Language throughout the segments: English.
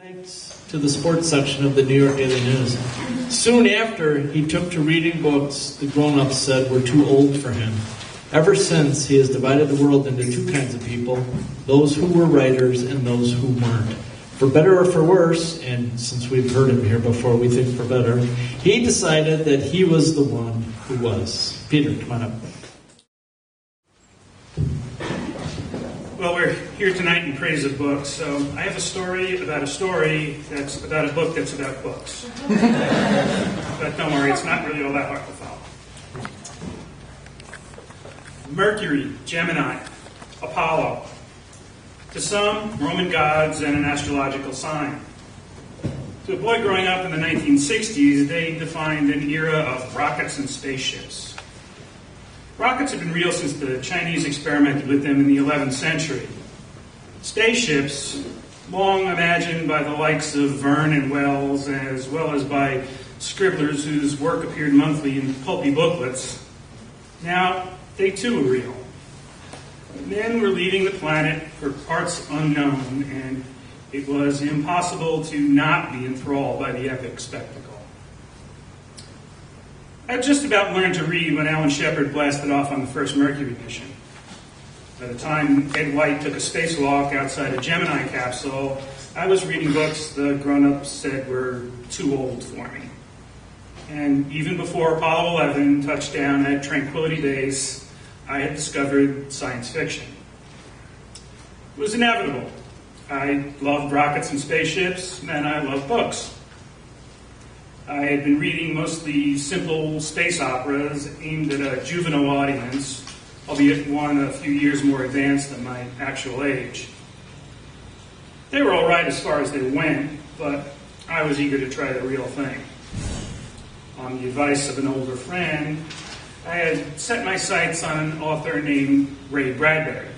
Thanks to the sports section of the New York Daily News. Soon after he took to reading books the grown-ups said were too old for him. Ever since, he has divided the world into two kinds of people, those who were writers and those who weren't. For better or for worse, and since we've heard him here before, we think for better, he decided that he was the one who was. Peter, come on up. Well, we're here tonight in praise of books, so I have a story that's about a book that's about books. But don't worry, it's not really all that hard to follow. Mercury, Gemini, Apollo. To some, Roman gods and an astrological sign. To a boy growing up in the 1960s, they defined an era of rockets and spaceships. Rockets have been real since the Chinese experimented with them in the 11th century. Spaceships, long imagined by the likes of Verne and Wells, as well as by scribblers whose work appeared monthly in pulpy booklets, now they too are real. Men were leaving the planet for parts unknown, and it was impossible to not be enthralled by the epic spectacle. I had just about learned to read when Alan Shepard blasted off on the first Mercury mission. By the time Ed White took a spacewalk outside a Gemini capsule, I was reading books the grown-ups said were too old for me. And even before Apollo 11 touched down at Tranquility Base, I had discovered science fiction. It was inevitable. I loved rockets and spaceships, and I loved books. I had been reading mostly simple space operas aimed at a juvenile audience, albeit one a few years more advanced than my actual age. They were all right as far as they went, but I was eager to try the real thing. On the advice of an older friend, I had set my sights on an author named Ray Bradbury.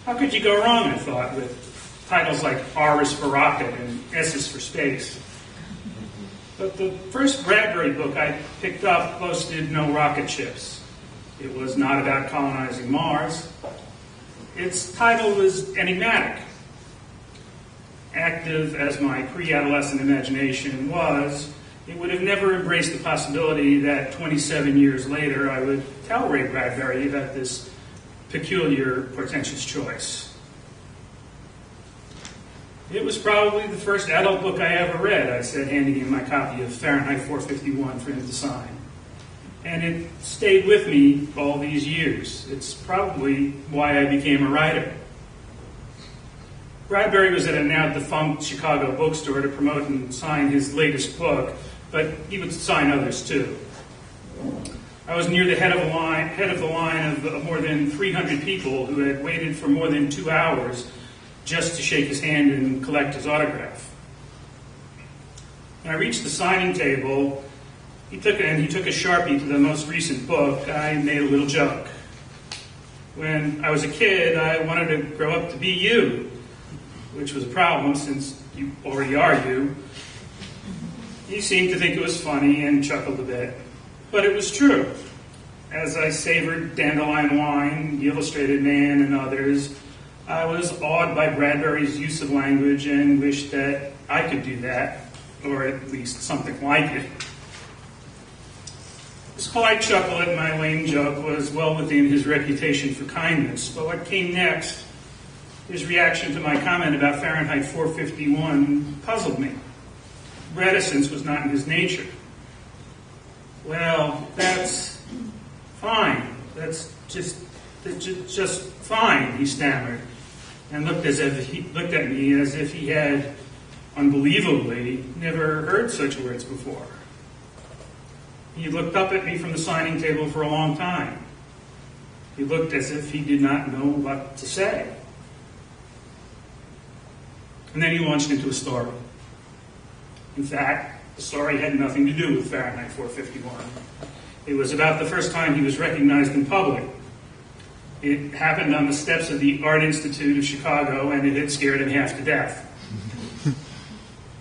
How could you go wrong, I thought, with titles like R is for Rocket and S is for Space? But the first Bradbury book I picked up boasted no rocket ships. It was not about colonizing Mars. Its title was enigmatic. Active as my pre-adolescent imagination was, it would have never embraced the possibility that 27 years later I would tell Ray Bradbury about this peculiar, portentous choice. It was probably the first adult book I ever read, I said, handing him my copy of Fahrenheit 451 for him to sign. And it stayed with me all these years. It's probably why I became a writer. Bradbury was at a now defunct Chicago bookstore to promote and sign his latest book, but he would sign others too. I was near the head of the line of more than 300 people who had waited for more than 2 hours just to shake his hand and collect his autograph. When I reached the signing table, he took a Sharpie to the most recent book. I made a little joke. When I was a kid, I wanted to grow up to be you, which was a problem since you already are you. He seemed to think it was funny and chuckled a bit. But it was true. As I savored Dandelion Wine, The Illustrated Man, and others, I was awed by Bradbury's use of language and wished that I could do that, or at least something like it. His polite chuckle at my lame joke was well within his reputation for kindness, but what came next, his reaction to my comment about Fahrenheit 451, puzzled me. Reticence was not in his nature. Well, that's fine. That's just fine, he stammered, and looked at me as if he had, unbelievably, never heard such words before. He looked up at me from the signing table for a long time. He looked as if he did not know what to say. And then he launched into a story. In fact, the story had nothing to do with Fahrenheit 451. It was about the first time he was recognized in public. It happened on the steps of the Art Institute of Chicago, and it had scared him half to death.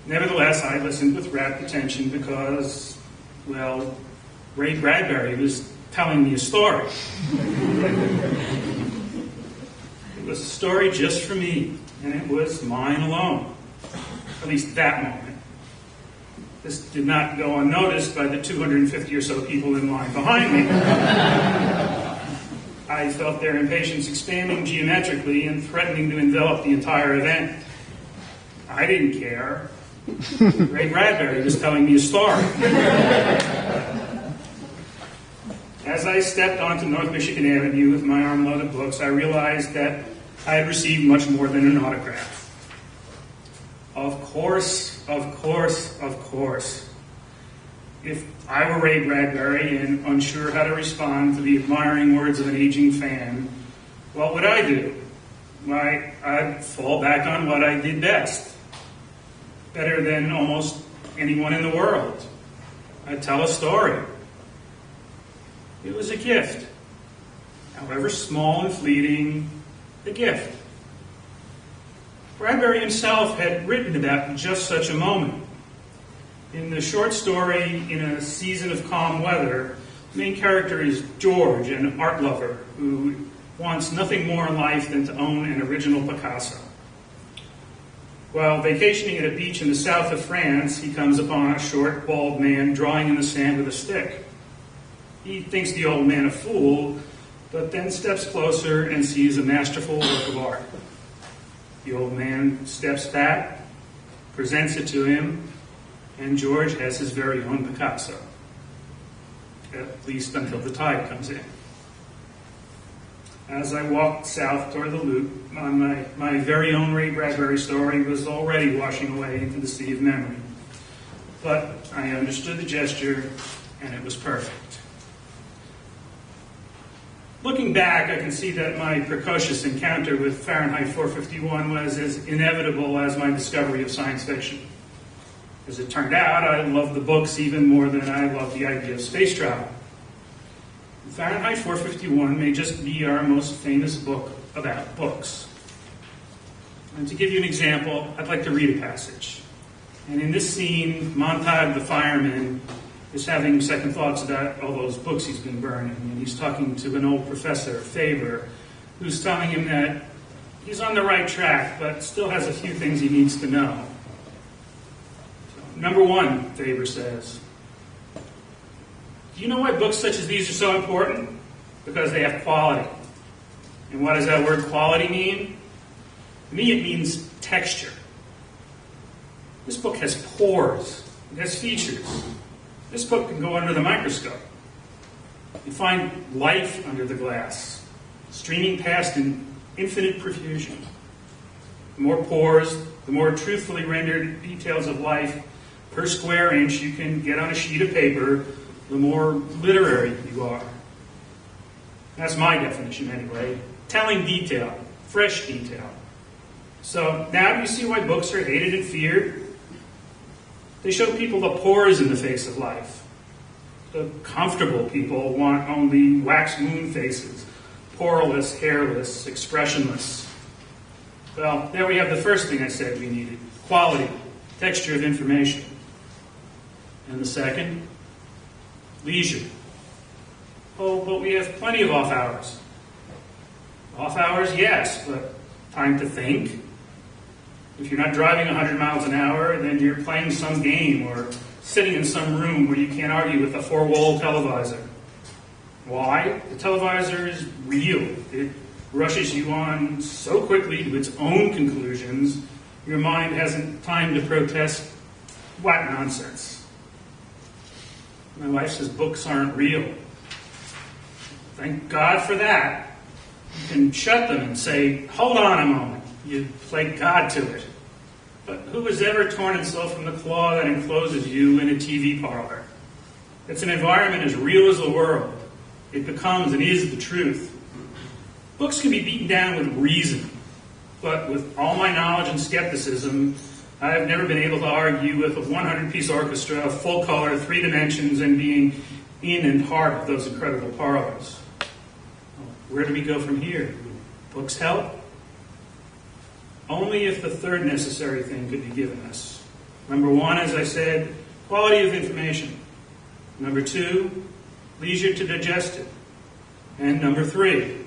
Nevertheless, I listened with rapt attention because, well, Ray Bradbury was telling me a story. It was a story just for me, and it was mine alone. At least that moment. This did not go unnoticed by the 250 or so people in line behind me. I felt their impatience expanding geometrically and threatening to envelop the entire event. I didn't care. Ray Bradbury was telling me a story. As I stepped onto North Michigan Avenue with my armload of books, I realized that I had received much more than an autograph. Of course, of course, of course. If I were Ray Bradbury and unsure how to respond to the admiring words of an aging fan, what would I do? Why, I'd fall back on what I did best. Better than almost anyone in the world. I'd tell a story. It was a gift. However small and fleeting, a gift. Bradbury himself had written about just such a moment. In the short story, In a Season of Calm Weather, the main character is George, an art lover who wants nothing more in life than to own an original Picasso. While vacationing at a beach in the south of France, he comes upon a short, bald man drawing in the sand with a stick. He thinks the old man a fool, but then steps closer and sees a masterful work of art. The old man steps back, presents it to him, and George has his very own Picasso. At least until the tide comes in. As I walked south toward the Loop, my very own Ray Bradbury story was already washing away into the sea of memory. But I understood the gesture, and it was perfect. Looking back, I can see that my precocious encounter with Fahrenheit 451 was as inevitable as my discovery of science fiction. As it turned out, I loved the books even more than I loved the idea of space travel. Fahrenheit 451 may just be our most famous book about books. And to give you an example, I'd like to read a passage. And in this scene, Montague the fireman is having second thoughts about all those books he's been burning. And he's talking to an old professor, Faber, who's telling him that he's on the right track, but still has a few things he needs to know. So, number one, Faber says, do you know why books such as these are so important? Because they have quality. And what does that word quality mean? To me, it means texture. This book has pores. It has features. This book can go under the microscope. You find life under the glass, streaming past in infinite profusion. The more pores, the more truthfully rendered details of life per square inch you can get on a sheet of paper, the more literary you are. That's my definition anyway. Telling detail, fresh detail. So now do you see why books are hated and feared? They show people the pores in the face of life. The comfortable people want only wax moon faces, poreless, hairless, expressionless. Well, there we have the first thing I said we needed. Quality, texture of information. And the second? Leisure. Oh, but we have plenty of off hours. Off hours, yes, but time to think. If you're not driving 100 miles an hour, then you're playing some game or sitting in some room where you can't argue with a four-wall televisor. Why? The televisor is real. It rushes you on so quickly to its own conclusions, your mind hasn't time to protest. What nonsense. My wife says books aren't real. Thank God for that. You can shut them and say, hold on a moment. You play God to it. But who has ever torn himself from the claw that encloses you in a TV parlor? It's an environment as real as the world. It becomes and is the truth. Books can be beaten down with reason, but with all my knowledge and skepticism, I have never been able to argue with a 100-piece orchestra, full color, 3 dimensions, and being in and part of those incredible parlors. Where do we go from here? Books help? Only if the third necessary thing could be given us. Number 1, as I said, quality of information. Number 2, leisure to digest it. And number 3,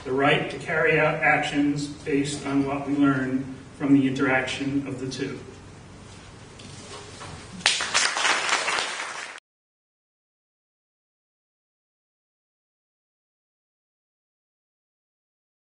the right to carry out actions based on what we learn from the interaction of the two.